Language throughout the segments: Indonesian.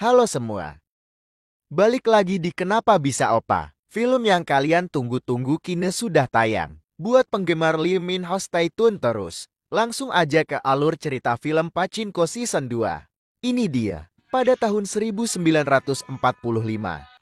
Halo semua. Balik lagi di Kenapa Bisa Oppa. Film yang kalian tunggu-tunggu kini sudah tayang. Buat penggemar Lee Min Ho stay tune terus. Langsung aja ke alur cerita film Pachinko Season 2. Ini dia. Pada tahun 1945,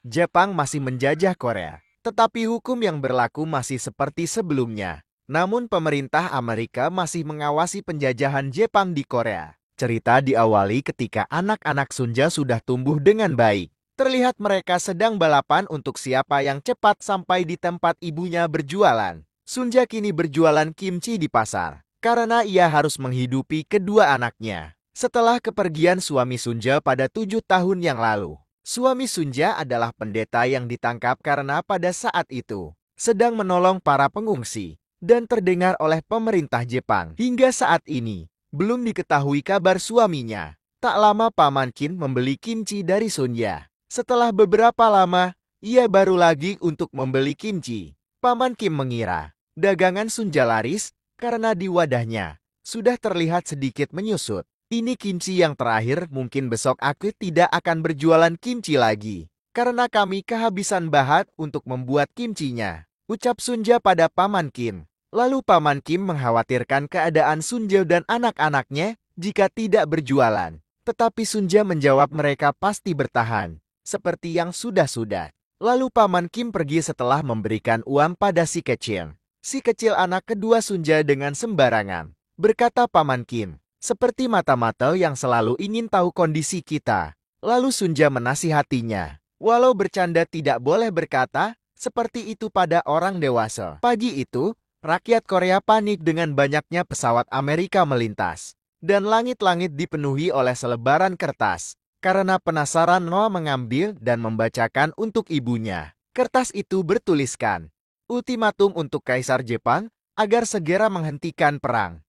Jepang masih menjajah Korea. Tetapi hukum yang berlaku masih seperti sebelumnya. Namun pemerintah Amerika masih mengawasi penjajahan Jepang di Korea. Cerita diawali ketika anak-anak Sunja sudah tumbuh dengan baik. Terlihat mereka sedang balapan untuk siapa yang cepat sampai di tempat ibunya berjualan. Sunja kini berjualan kimchi di pasar, karena ia harus menghidupi kedua anaknya. Setelah kepergian suami Sunja pada 7 tahun yang lalu. Suami Sunja adalah pendeta yang ditangkap karena pada saat itu sedang menolong para pengungsi dan terdengar oleh pemerintah Jepang. Hingga saat ini, belum diketahui kabar suaminya. Tak lama Paman Kim membeli kimchi dari Sunja. Setelah beberapa lama, ia baru lagi untuk membeli kimchi. Paman Kim mengira dagangan Sunja laris karena di wadahnya sudah terlihat sedikit menyusut. Ini kimchi yang terakhir, mungkin besok aku tidak akan berjualan kimchi lagi. Karena kami kehabisan bahan untuk membuat kimchinya, ucap Sunja pada Paman Kim. Lalu Paman Kim mengkhawatirkan keadaan Sunja dan anak-anaknya jika tidak berjualan. Tetapi Sunja menjawab mereka pasti bertahan, seperti yang sudah-sudah. Lalu Paman Kim pergi setelah memberikan uang pada si kecil. Si kecil anak kedua Sunja dengan sembarangan. Berkata Paman Kim, seperti mata-mata yang selalu ingin tahu kondisi kita. Lalu Sunja menasihatinya, walau bercanda tidak boleh berkata seperti itu pada orang dewasa. Pagi itu, rakyat Korea panik dengan banyaknya pesawat Amerika melintas. Dan langit-langit dipenuhi oleh selebaran kertas. Karena penasaran, Noah mengambil dan membacakan untuk ibunya. Kertas itu bertuliskan, ultimatum untuk Kaisar Jepang agar segera menghentikan perang.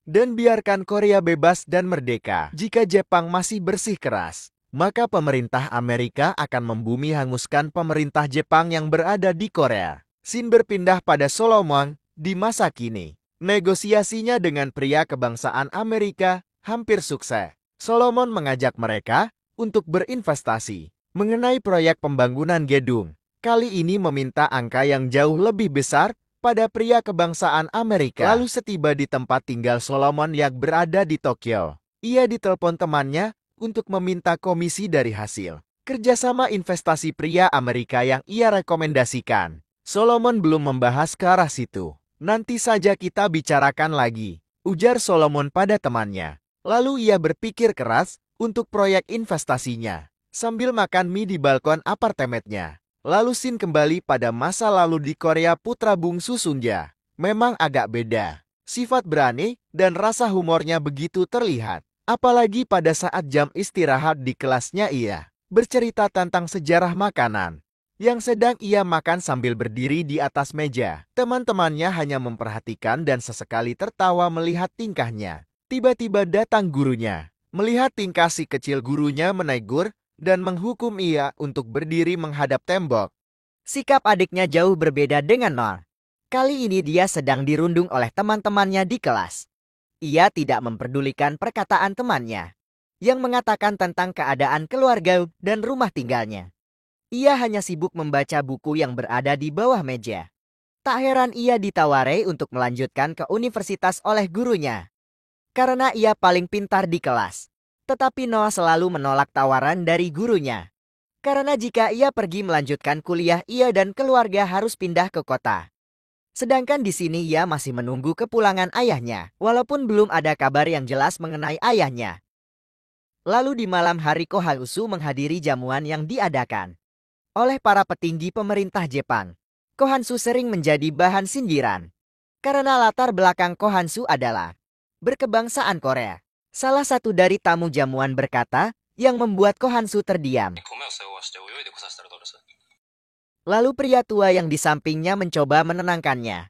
Dan biarkan Korea bebas dan merdeka. Jika Jepang masih bersikeras, maka pemerintah Amerika akan membumi hanguskan pemerintah Jepang yang berada di Korea. Scene berpindah pada Solomon. Di masa kini, negosiasinya dengan pria kebangsaan Amerika hampir sukses. Solomon mengajak mereka untuk berinvestasi mengenai proyek pembangunan gedung. Kali ini meminta angka yang jauh lebih besar pada pria kebangsaan Amerika. Lalu setiba di tempat tinggal Solomon yang berada di Tokyo, ia ditelepon temannya untuk meminta komisi dari hasil kerjasama investasi pria Amerika yang ia rekomendasikan. Solomon belum membahas ke arah situ. Nanti saja kita bicarakan lagi, ujar Solomon pada temannya. Lalu ia berpikir keras untuk proyek investasinya, sambil makan mie di balkon apartemennya. Lalu scene kembali pada masa lalu di Korea. Putra bungsu Sunja memang agak beda. Sifat berani dan rasa humornya begitu terlihat. Apalagi pada saat jam istirahat di kelasnya ia bercerita tentang sejarah makanan yang sedang ia makan sambil berdiri di atas meja. Teman-temannya hanya memperhatikan dan sesekali tertawa melihat tingkahnya. Tiba-tiba datang gurunya. Melihat tingkah si kecil, gurunya menegur dan menghukum ia untuk berdiri menghadap tembok. Sikap adiknya jauh berbeda dengan Nor. Kali ini dia sedang dirundung oleh teman-temannya di kelas. Ia tidak memperdulikan perkataan temannya yang mengatakan tentang keadaan keluarga dan rumah tinggalnya. Ia hanya sibuk membaca buku yang berada di bawah meja. Tak heran ia ditawari untuk melanjutkan ke universitas oleh gurunya, karena ia paling pintar di kelas. Tetapi Noah selalu menolak tawaran dari gurunya. Karena jika ia pergi melanjutkan kuliah, ia dan keluarga harus pindah ke kota. Sedangkan di sini ia masih menunggu kepulangan ayahnya, walaupun belum ada kabar yang jelas mengenai ayahnya. Lalu di malam hari, Kohanusu menghadiri jamuan yang diadakan oleh para petinggi pemerintah Jepang. Kohansu sering menjadi bahan sindiran karena latar belakang Kohansu adalah berkebangsaan Korea. Salah satu dari tamu jamuan berkata yang membuat Kohansu terdiam. Lalu pria tua yang di sampingnya mencoba menenangkannya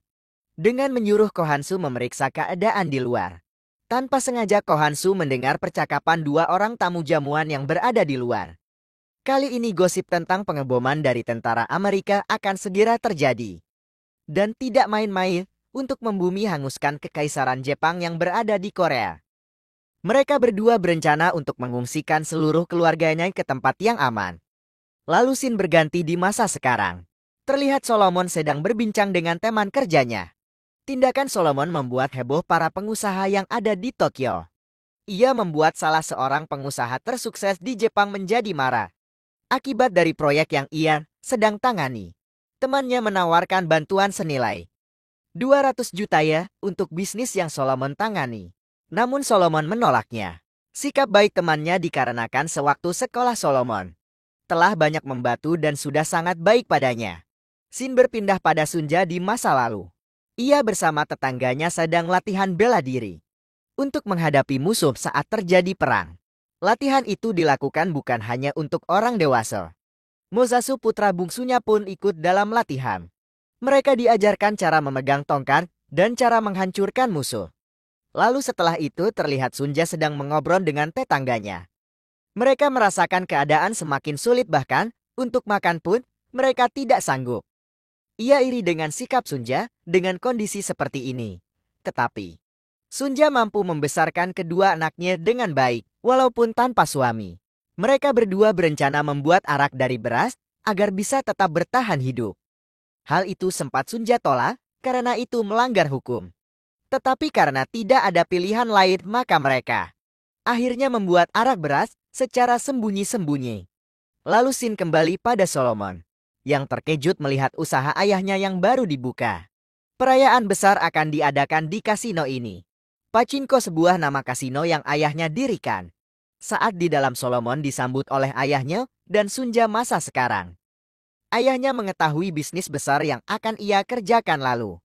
dengan menyuruh Kohansu memeriksa keadaan di luar. Tanpa sengaja Kohansu mendengar percakapan dua orang tamu jamuan yang berada di luar. Kali ini gosip tentang pengeboman dari tentara Amerika akan segera terjadi. Dan tidak main-main untuk membumi hanguskan kekaisaran Jepang yang berada di Korea. Mereka berdua berencana untuk mengungsikan seluruh keluarganya ke tempat yang aman. Lalu scene berganti di masa sekarang. Terlihat Solomon sedang berbincang dengan teman kerjanya. Tindakan Solomon membuat heboh para pengusaha yang ada di Tokyo. Ia membuat salah seorang pengusaha tersukses di Jepang menjadi marah. Akibat dari proyek yang ia sedang tangani. Temannya menawarkan bantuan senilai 200 juta ya untuk bisnis yang Solomon tangani. Namun Solomon menolaknya. Sikap baik temannya dikarenakan sewaktu sekolah Solomon telah banyak membantu dan sudah sangat baik padanya. Scene berpindah pada Sunja di masa lalu. Ia bersama tetangganya sedang latihan bela diri untuk menghadapi musuh saat terjadi perang. Latihan itu dilakukan bukan hanya untuk orang dewasa. Mozasu putra bungsunya pun ikut dalam latihan. Mereka diajarkan cara memegang tongkat dan cara menghancurkan musuh. Lalu setelah itu terlihat Sunja sedang mengobrol dengan tetangganya. Mereka merasakan keadaan semakin sulit, bahkan untuk makan pun mereka tidak sanggup. Ia iri dengan sikap Sunja dengan kondisi seperti ini. Tetapi Sunja mampu membesarkan kedua anaknya dengan baik, walaupun tanpa suami. Mereka berdua berencana membuat arak dari beras agar bisa tetap bertahan hidup. Hal itu sempat Sunja tolak karena itu melanggar hukum. Tetapi karena tidak ada pilihan lain, maka mereka akhirnya membuat arak beras secara sembunyi-sembunyi. Lalu scene kembali pada Solomon, yang terkejut melihat usaha ayahnya yang baru dibuka. Perayaan besar akan diadakan di kasino ini. Pachinko, sebuah nama kasino yang ayahnya dirikan. Saat di dalam, Solomon disambut oleh ayahnya dan Sunja masa sekarang. Ayahnya mengetahui bisnis besar yang akan ia kerjakan lalu.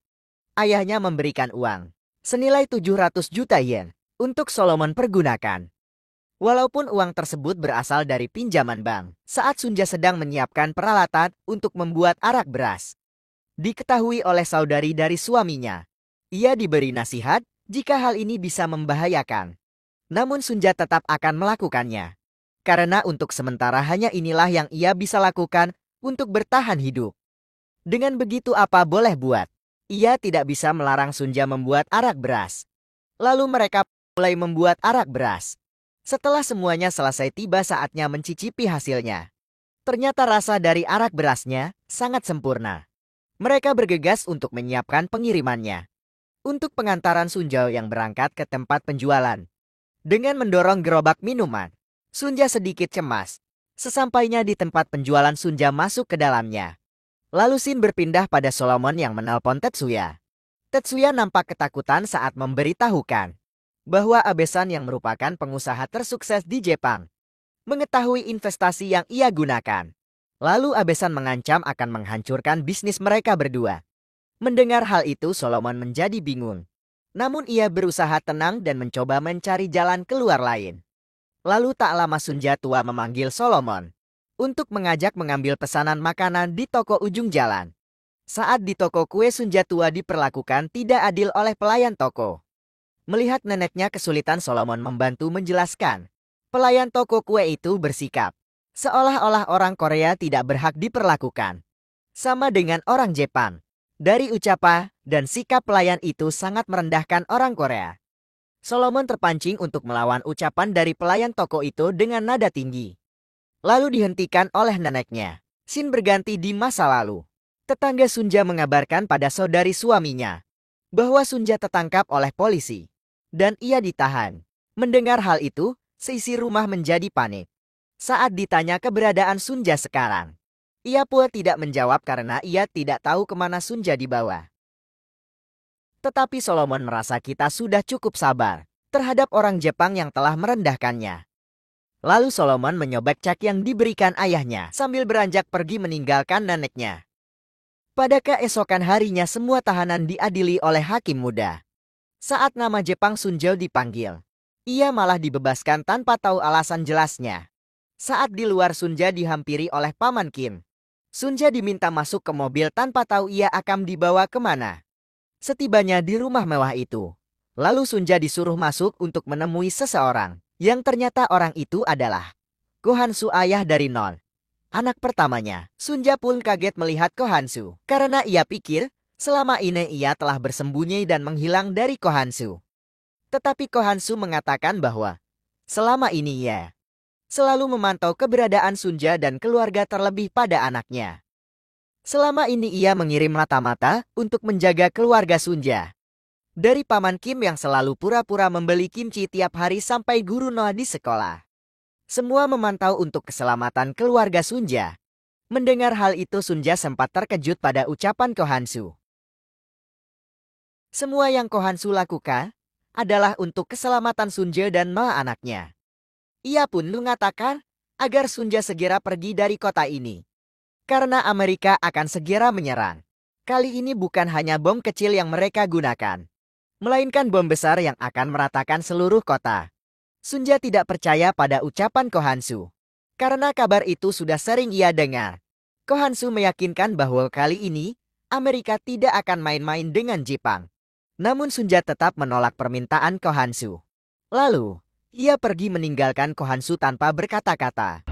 Ayahnya memberikan uang senilai 700 juta yen untuk Solomon pergunakan. Walaupun uang tersebut berasal dari pinjaman bank, saat Sunja sedang menyiapkan peralatan untuk membuat arak beras. Diketahui oleh saudari dari suaminya. Ia diberi nasihat jika hal ini bisa membahayakan. Namun Sunja tetap akan melakukannya. Karena untuk sementara hanya inilah yang ia bisa lakukan untuk bertahan hidup. Dengan begitu apa boleh buat? Ia tidak bisa melarang Sunja membuat arak beras. Lalu mereka mulai membuat arak beras. Setelah semuanya selesai, tiba saatnya mencicipi hasilnya. Ternyata rasa dari arak berasnya sangat sempurna. Mereka bergegas untuk menyiapkan pengirimannya untuk pengantaran Sunja yang berangkat ke tempat penjualan. Dengan mendorong gerobak minuman, Sunja sedikit cemas. Sesampainya di tempat penjualan, Sunja masuk ke dalamnya. Lalu scene berpindah pada Solomon yang menelpon Tetsuya. Tetsuya nampak ketakutan saat memberitahukan bahwa Abesan yang merupakan pengusaha tersukses di Jepang mengetahui investasi yang ia gunakan. Lalu Abesan mengancam akan menghancurkan bisnis mereka berdua. Mendengar hal itu, Solomon menjadi bingung. Namun ia berusaha tenang dan mencoba mencari jalan keluar lain. Lalu tak lama Sunja tua memanggil Solomon untuk mengajak mengambil pesanan makanan di toko ujung jalan. Saat di toko kue, Sunja tua diperlakukan tidak adil oleh pelayan toko. Melihat neneknya kesulitan, Solomon membantu menjelaskan. Pelayan toko kue itu bersikap seolah-olah orang Korea tidak berhak diperlakukan sama dengan orang Jepang. Dari ucapan dan sikap pelayan itu sangat merendahkan orang Korea. Solomon terpancing untuk melawan ucapan dari pelayan toko itu dengan nada tinggi. Lalu dihentikan oleh neneknya. Scene berganti di masa lalu. Tetangga Sunja mengabarkan pada saudari suaminya bahwa Sunja tertangkap oleh polisi dan ia ditahan. Mendengar hal itu, seisi rumah menjadi panik. Saat ditanya keberadaan Sunja sekarang, ia pun tidak menjawab karena ia tidak tahu kemana Sunja dibawa. Tetapi Solomon merasa kita sudah cukup sabar terhadap orang Jepang yang telah merendahkannya. Lalu Solomon menyobek cek yang diberikan ayahnya sambil beranjak pergi meninggalkan neneknya. Pada keesokan harinya, semua tahanan diadili oleh hakim muda. Saat nama Jepang Sunja dipanggil, ia malah dibebaskan tanpa tahu alasan jelasnya. Saat di luar, Sunja dihampiri oleh Paman Kim. Sunja diminta masuk ke mobil tanpa tahu ia akan dibawa kemana. Setibanya di rumah mewah itu, lalu Sunja disuruh masuk untuk menemui seseorang. Yang ternyata orang itu adalah Kohansu, ayah dari Non, anak pertamanya. Sunja pun kaget melihat Kohansu, karena ia pikir selama ini ia telah bersembunyi dan menghilang dari Kohansu. Tetapi Kohansu mengatakan bahwa selama ini ia selalu memantau keberadaan Sunja dan keluarga terlebih pada anaknya. Selama ini ia mengirim mata-mata untuk menjaga keluarga Sunja. Dari Paman Kim yang selalu pura-pura membeli kimchi tiap hari sampai guru Noah di sekolah. Semua memantau untuk keselamatan keluarga Sunja. Mendengar hal itu Sunja sempat terkejut pada ucapan Kohansu. Semua yang Kohansu lakukan adalah untuk keselamatan Sunja dan Noah anaknya. Ia pun mengatakan agar Sunja segera pergi dari kota ini. Karena Amerika akan segera menyerang. Kali ini bukan hanya bom kecil yang mereka gunakan, melainkan bom besar yang akan meratakan seluruh kota. Sunja tidak percaya pada ucapan Kohansu. Karena kabar itu sudah sering ia dengar. Kohansu meyakinkan bahwa kali ini Amerika tidak akan main-main dengan Jepang. Namun Sunja tetap menolak permintaan Kohansu. Lalu, ia pergi meninggalkan Kohansu tanpa berkata-kata.